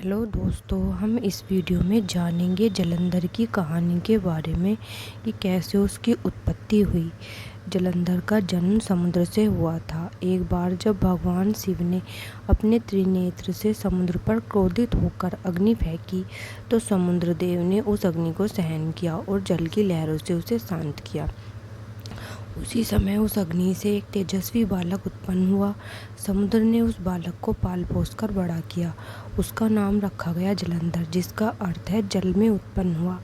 Hello दोस्तों, हम इस वीडियो में जानेंगे जलंधर की कहानी के बारे में कि कैसे उसकी उत्पत्ति हुई। जलंधर का जन्म समुद्र से हुआ था। एक बार जब भगवान शिव ने अपने त्रिनेत्र से समुद्र पर क्रोधित होकर अग्नि फेंकी तो समुद्र देव ने उस अग्नि को सहन किया और जल की लहरों से उसे शांत किया। उसी समय उस अग्नि से एक तेजस्वी बालक उत्पन्न हुआ। समुद्र ने उस बालक को पाल पोस कर बड़ा किया। उसका नाम रखा गया जलंधर, जिसका अर्थ है जल में उत्पन्न हुआ।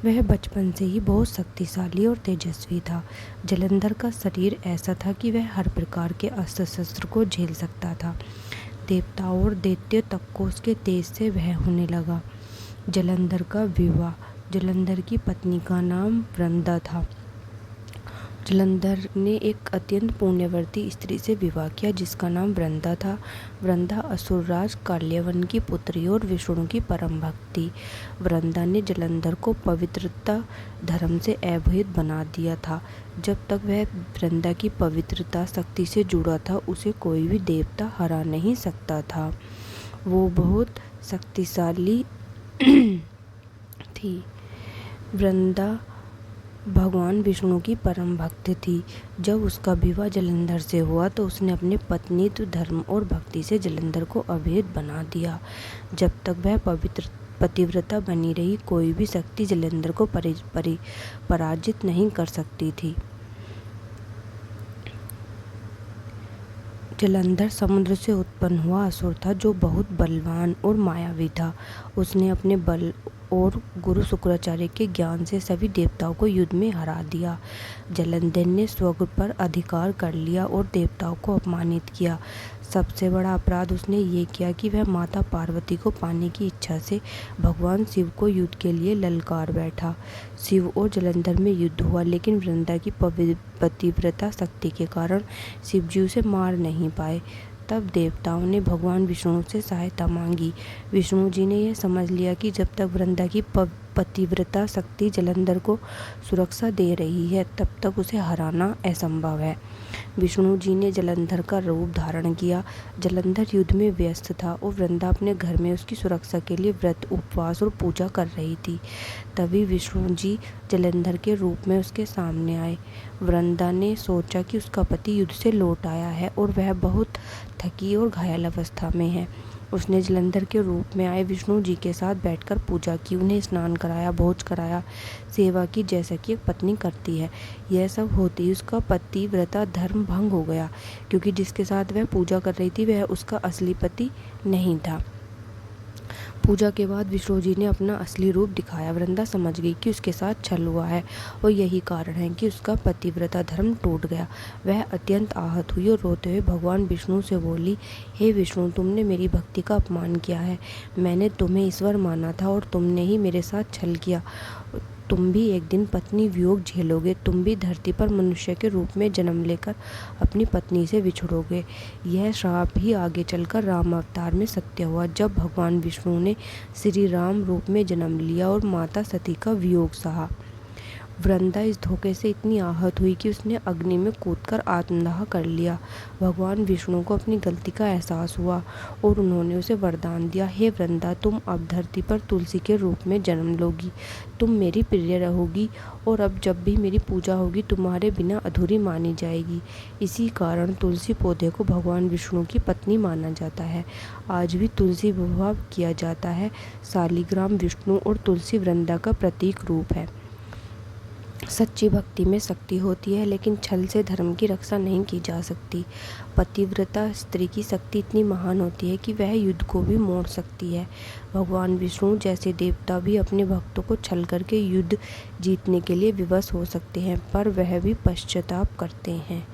वह बचपन से ही बहुत शक्तिशाली और तेजस्वी था। जलंधर का शरीर ऐसा था कि वह हर प्रकार के अस्त्र शस्त्र को झेल सकता था। देवताओं और दैत्यों तक को उसके तेज से भय होने लगा। जलंधर का विवाह। जलंधर की पत्नी का नाम वृंदा था। जलंधर ने एक अत्यंत पुण्यवती स्त्री से विवाह किया जिसका नाम वृंदा था। वृंदा असुरराज काल्यवन की पुत्री और विष्णु की परम भक्त थी। वृंदा ने जलंधर को पवित्रता धर्म से अभेद बना दिया था। जब तक वह वृंदा की पवित्रता शक्ति से जुड़ा था उसे कोई भी देवता हरा नहीं सकता था। वो बहुत शक्तिशाली थी। वृंदा भगवान विष्णु की परम भक्त थी। जब उसका विवाह जलंधर से हुआ तो उसने अपने पत्नीत्व धर्म और भक्ति से जलंधर को अभेद बना दिया। जब तक वह पतिव्रता बनी रही कोई भी शक्ति जलंधर को पराजित नहीं कर सकती थी। जलंधर समुद्र से उत्पन्न हुआ असुर था जो बहुत बलवान और मायावी था। उसने अपने बल और गुरु शुक्राचार्य के ज्ञान से सभी देवताओं को युद्ध में हरा दिया। जलंधर ने स्वर्ग पर अधिकार कर लिया और देवताओं को अपमानित किया। सबसे बड़ा अपराध उसने ये किया कि वह माता पार्वती को पाने की इच्छा से भगवान शिव को युद्ध के लिए ललकार बैठा। शिव और जलंधर में युद्ध हुआ, लेकिन वृंदा की पतिव्रता शक्ति के कारण शिव जी उसे मार नहीं पाए। तब देवताओं ने भगवान विष्णु से सहायता मांगी। विष्णु जी ने यह समझ लिया कि जब तक वृंदा की पतिव्रता शक्ति जलंधर को सुरक्षा दे रही है तब तक उसे हराना असंभव है। विष्णु जी ने जलंधर का रूप धारण किया। जलंधर युद्ध में व्यस्त था और वृंदा अपने घर में उसकी सुरक्षा के लिए व्रत, उपवास और पूजा कर रही थी। तभी विष्णु जी जलंधर के रूप में उसके सामने आए। वृंदा ने सोचा कि उसका पति युद्ध से लौट आया है और वह बहुत थकी और घायल अवस्था में है। उसने जलंधर के रूप में आए विष्णु जी के साथ बैठकर पूजा की, उन्हें स्नान कराया, भोज कराया, सेवा की जैसा कि एक पत्नी करती है। यह सब होते ही उसका पतिव्रता धर्म भंग हो गया, क्योंकि जिसके साथ वह पूजा कर रही थी वह उसका असली पति नहीं था। पूजा के बाद विष्णु जी ने अपना असली रूप दिखाया। वृंदा समझ गई कि उसके साथ छल हुआ है और यही कारण है कि उसका पतिव्रता धर्म टूट गया। वह अत्यंत आहत हुई और रोते हुए भगवान विष्णु से बोली, हे विष्णु, तुमने मेरी भक्ति का अपमान किया है। मैंने तुम्हें ईश्वर माना था और तुमने ही मेरे साथ छल किया। तुम भी एक दिन पत्नी वियोग झेलोगे। तुम भी धरती पर मनुष्य के रूप में जन्म लेकर अपनी पत्नी से विछड़ोगे। यह श्राप ही आगे चलकर राम अवतार में सत्य हुआ, जब भगवान विष्णु ने श्री राम रूप में जन्म लिया और माता सती का वियोग सहा। वृंदा इस धोखे से इतनी आहत हुई कि उसने अग्नि में कूदकर आत्मदाह कर लिया। भगवान विष्णु को अपनी गलती का एहसास हुआ और उन्होंने उसे वरदान दिया, हे वृंदा, तुम अब धरती पर तुलसी के रूप में जन्म लोगी। तुम मेरी प्रिय रहोगी और अब जब भी मेरी पूजा होगी तुम्हारे बिना अधूरी मानी जाएगी। इसी कारण तुलसी पौधे को भगवान विष्णु की पत्नी माना जाता है। आज भी तुलसी विवाह किया जाता है। शालिग्राम विष्णु और तुलसी वृंदा का प्रतीक रूप है। सच्ची भक्ति में शक्ति होती है, लेकिन छल से धर्म की रक्षा नहीं की जा सकती। पतिव्रता स्त्री की शक्ति इतनी महान होती है कि वह युद्ध को भी मोड़ सकती है। भगवान विष्णु जैसे देवता भी अपने भक्तों को छल करके युद्ध जीतने के लिए विवश हो सकते हैं, पर वह भी पश्चाताप करते हैं।